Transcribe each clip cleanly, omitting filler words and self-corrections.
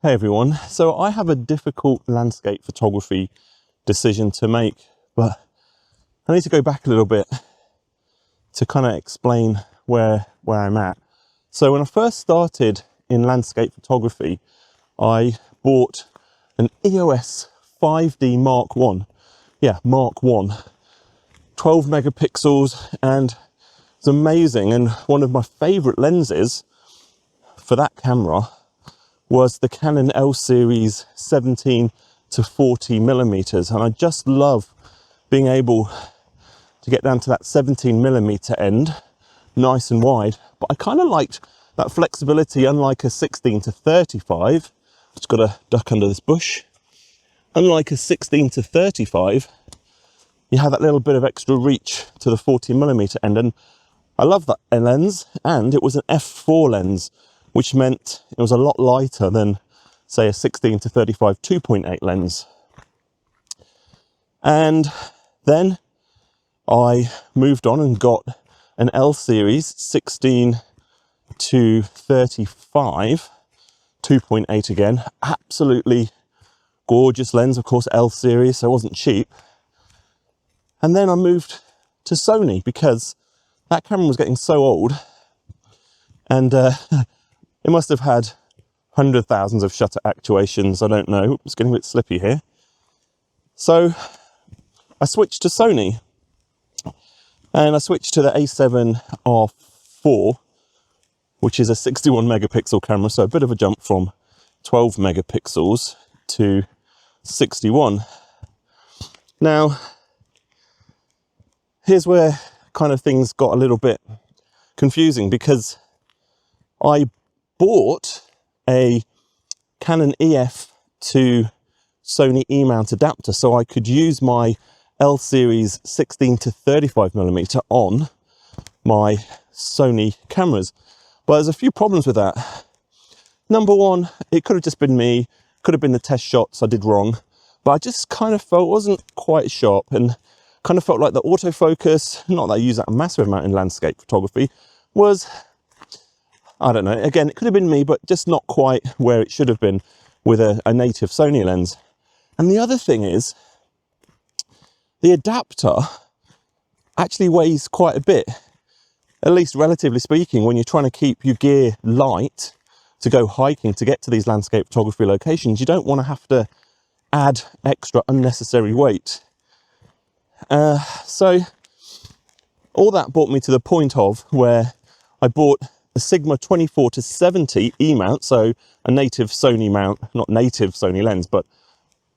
Hey everyone, so I have a difficult landscape photography decision to make, but I need to go back a little bit to kind of explain where I'm at. So when I first started in landscape photography, I bought an EOS 5D Mark 1. Yeah, Mark 1. 12 megapixels, and it's amazing. And one of my favorite lenses for that camera was the Canon L series 17 to 40 millimeters. And I just love being able to get down to that 17 millimeter end, nice and wide. But I kind of liked that flexibility, unlike a 16 to 35. Just got to duck under this bush. Unlike a 16 to 35, you have that little bit of extra reach to the 40 millimeter end. And I love that lens, and it was an f4 lens, which meant it was a lot lighter than, say, a 16 to 35 2.8 lens. And then I moved on and got an L series 16 to 35 2.8 again. Absolutely gorgeous lens, of course, L series, so it wasn't cheap. And then I moved to Sony because that camera was getting so old, and it must have had 100,000s of shutter actuations. I don't know. It's getting a bit slippy here. So I switched to Sony, and I switched to the A7R4, which is a 61 megapixel camera. So a bit of a jump from 12 megapixels to 61. Now, here's where kind of things got a little bit confusing, because I bought a Canon EF to Sony E-mount adapter so I could use my L series 16 to 35 millimeter on my Sony cameras. But there's a few problems with that. Number one, it could have just been me, could have been the test shots I did wrong, but I just kind of felt it wasn't quite sharp, and kind of felt like the autofocus, not that I use that a massive amount in landscape photography, was, I don't know, again, it could have been me, but just not quite where it should have been with a native Sony lens. And the other thing is, the adapter actually weighs quite a bit, at least relatively speaking, when you're trying to keep your gear light to go hiking, to get to these landscape photography locations. You don't want to have to add extra unnecessary weight. So all that brought me to the point of where I bought a Sigma 24 to 70 E-mount, so a native Sony mount, not native Sony lens, but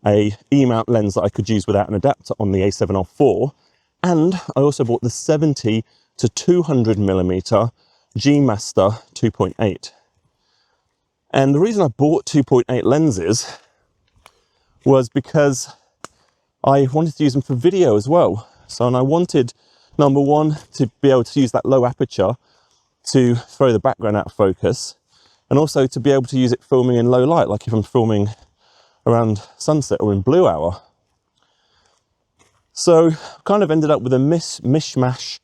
a E-mount lens that I could use without an adapter on the A7R4. And I also bought the 70 to 200 millimeter G Master 2.8. And the reason I bought 2.8 lenses was because I wanted to use them for video as well. So, and I wanted, number one, to be able to use that low aperture to throw the background out of focus, and also to be able to use it filming in low light, like if I'm filming around sunset or in blue hour. So kind of ended up with a mishmash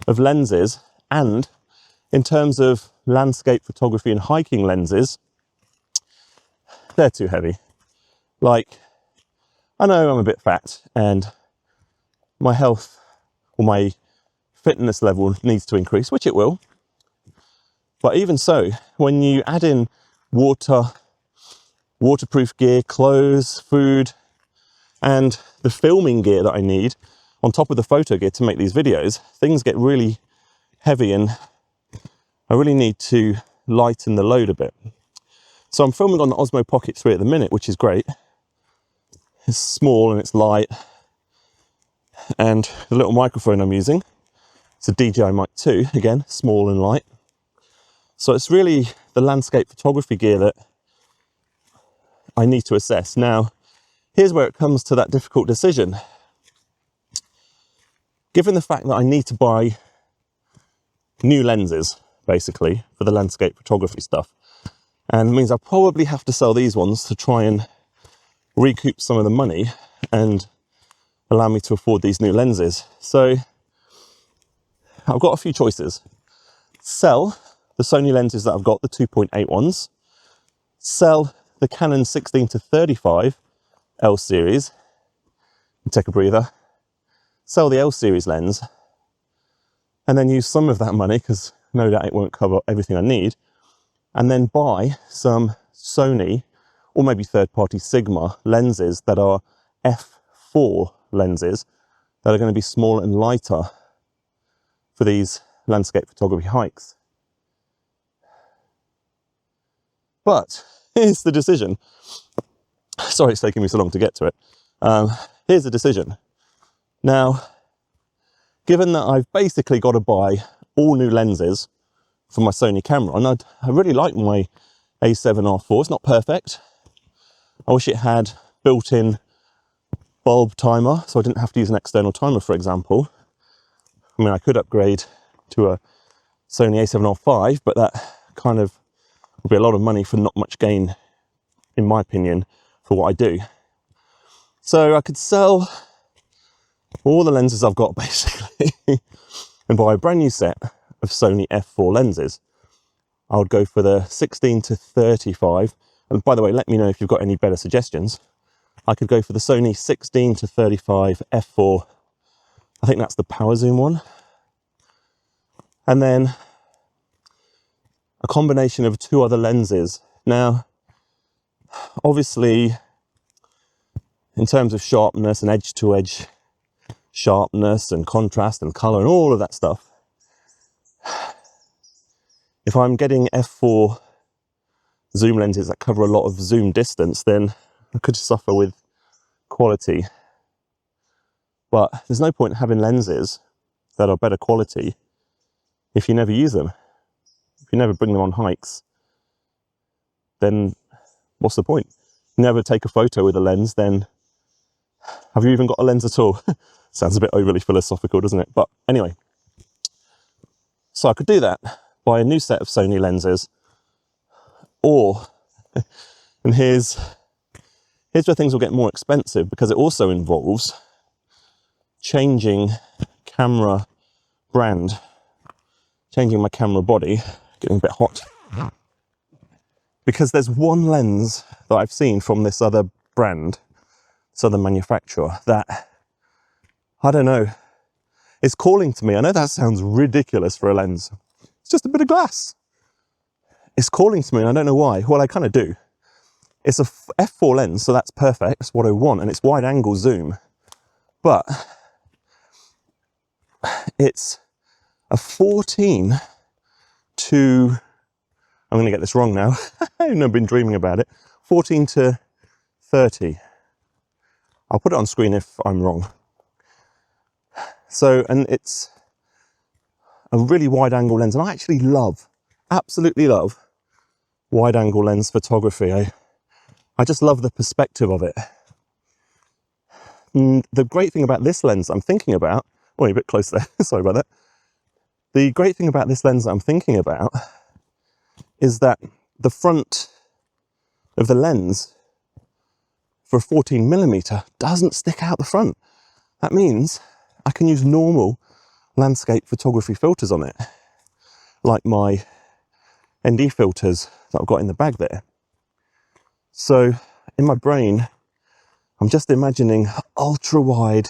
of lenses, and in terms of landscape photography and hiking lenses, they're too heavy. Like, I know I'm a bit fat and my health or my fitness level needs to increase, which it will. But even so, when you add in waterproof gear, clothes, food, and the filming gear that I need on top of the photo gear to make these videos, things get really heavy, and I really need to lighten the load a bit. So I'm filming on the Osmo Pocket 3 at the minute, which is great. It's small and it's light. And the little microphone I'm using, it's a DJI Mic 2, again, small and light. So it's really the landscape photography gear that I need to assess. Now, here's where it comes to that difficult decision. Given the fact that I need to buy new lenses, basically, for the landscape photography stuff, and it means I'll probably have to sell these ones to try and recoup some of the money and allow me to afford these new lenses. So I've got a few choices. Sell the Sony lenses that I've got, the 2.8 ones, sell the Canon 16 to 35 L series, take a breather, sell the L series lens, and then use some of that money, because no doubt it won't cover everything I need, and then buy some Sony or maybe third-party Sigma lenses that are f4 lenses that are going to be smaller and lighter for these landscape photography hikes. But here's the decision. Sorry it's taking me so long to get to it. Here's the decision. Now, given that I've basically got to buy all new lenses for my Sony camera, and I really like my A7R4. It's not perfect. I wish it had built-in bulb timer, so I didn't have to use an external timer, for example. I mean, I could upgrade to a Sony A7R5, but that kind of would be a lot of money for not much gain, in my opinion, for what I do. So I could sell all the lenses I've got, basically, and buy a brand new set of Sony f4 lenses. I would go for the 16 to 35. And by the way, let me know if you've got any better suggestions. I could go for the Sony 16 to 35 f4. I think that's the power zoom one. And then a combination of two other lenses. Now, obviously, in terms of sharpness and edge-to-edge sharpness and contrast and color and all of that stuff, if I'm getting f4 zoom lenses that cover a lot of zoom distance, then I could suffer with quality. But there's no point in having lenses that are better quality if you never use them. If you never bring them on hikes, then what's the point? If you never take a photo with a lens, then have you even got a lens at all? Sounds a bit overly philosophical, doesn't it? But anyway, so I could do that, buy a new set of Sony lenses, or, and here's where things will get more expensive, because it also involves changing camera brand, changing my camera body, getting a bit hot. Because there's one lens that I've seen from this other brand, this other manufacturer, that, I don't know, is calling to me. I know that sounds ridiculous for a lens. It's just a bit of glass. It's calling to me, and I don't know why. Well, I kind of do. It's a f4 lens, so that's perfect. That's what I want, and it's wide angle zoom. But it's a 14 to, I'm going to get this wrong now. I've been dreaming about it. 14 to 30. I'll put it on screen if I'm wrong. So, and it's a really wide angle lens, and I actually love, absolutely love, wide angle lens photography. I just love the perspective of it. And the great thing about this lens I'm thinking about, oh, you're a bit close there, sorry about that. The great thing about this lens that I'm thinking about is that the front of the lens for a 14mm doesn't stick out the front. That means I can use normal landscape photography filters on it, like my ND filters that I've got in the bag there. So in my brain, I'm just imagining ultra wide,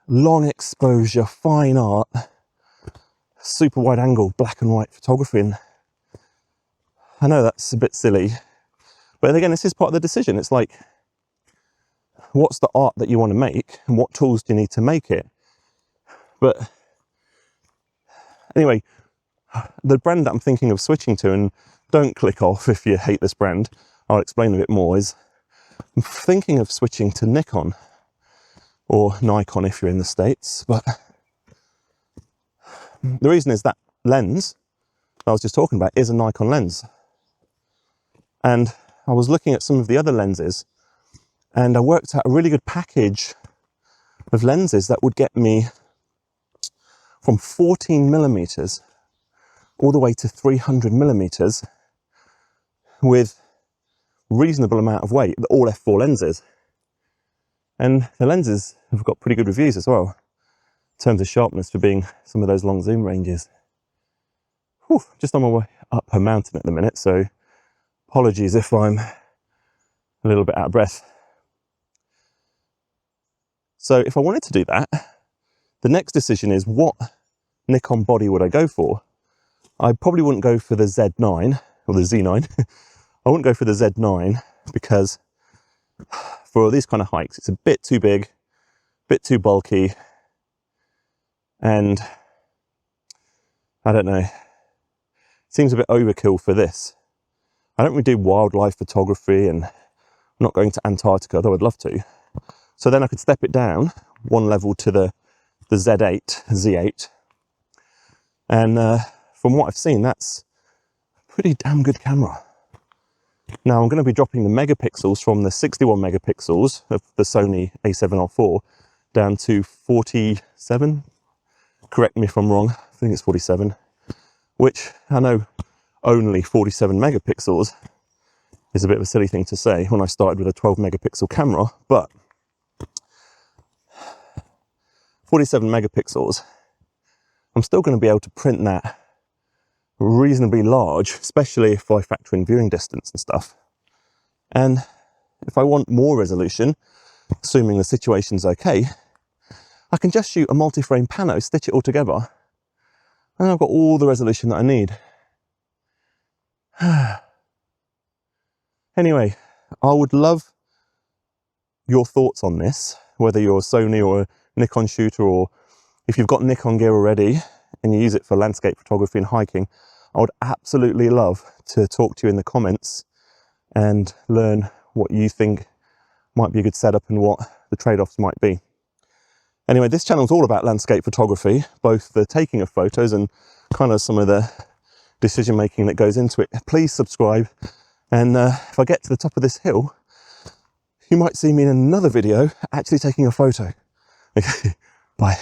long exposure, fine art, super wide angle, black and white photography. And I know that's a bit silly, but again, this is part of the decision. It's like, what's the art that you want to make and what tools do you need to make it? But anyway, the brand that I'm thinking of switching to, and don't click off if you hate this brand, I'll explain a bit more, is I'm thinking of switching to Nikon or Nikon if you're in the States. But the reason is that lens I was just talking about is a Nikon lens. And I was looking at some of the other lenses, and I worked out a really good package of lenses that would get me from 14mm all the way to 300mm with reasonable amount of weight, all f4 lenses. And the lenses have got pretty good reviews as well, in terms of sharpness for being some of those long zoom ranges. Whew, just on my way up a mountain at the minute, so Apologies if I'm a little bit out of breath. So if I wanted to do that, the next decision is what Nikon body would I go for? I probably wouldn't go for the Z9 or the Z9. I wouldn't go for the Z9 because for these kind of hikes, it's a bit too big, a bit too bulky, and I don't know, seems a bit overkill for this. I don't really do wildlife photography, and I'm not going to Antarctica, though I'd love to. So then I could step it down one level to the Z8, and from what I've seen, that's a pretty damn good camera. Now I'm going to be dropping the megapixels from the 61 megapixels of the Sony a7R4 down to 47. Correct me if I'm wrong, I think it's 47, which I know only 47 megapixels is a bit of a silly thing to say when I started with a 12 megapixel camera, but 47 megapixels, I'm still going to be able to print that reasonably large, especially if I factor in viewing distance and stuff. And if I want more resolution, assuming the situation's okay, I can just shoot a multi-frame pano, stitch it all together, and I've got all the resolution that I need. Anyway, I would love your thoughts on this, whether you're a Sony or a Nikon shooter, or if you've got Nikon gear already and you use it for landscape photography and hiking. I would absolutely love to talk to you in the comments and learn what you think might be a good setup and what the trade-offs might be. Anyway, this channel is all about landscape photography, both the taking of photos and kind of some of the decision making that goes into it. Please subscribe, and if I get to the top of this hill, you might see me in another video actually taking a photo. Okay, bye.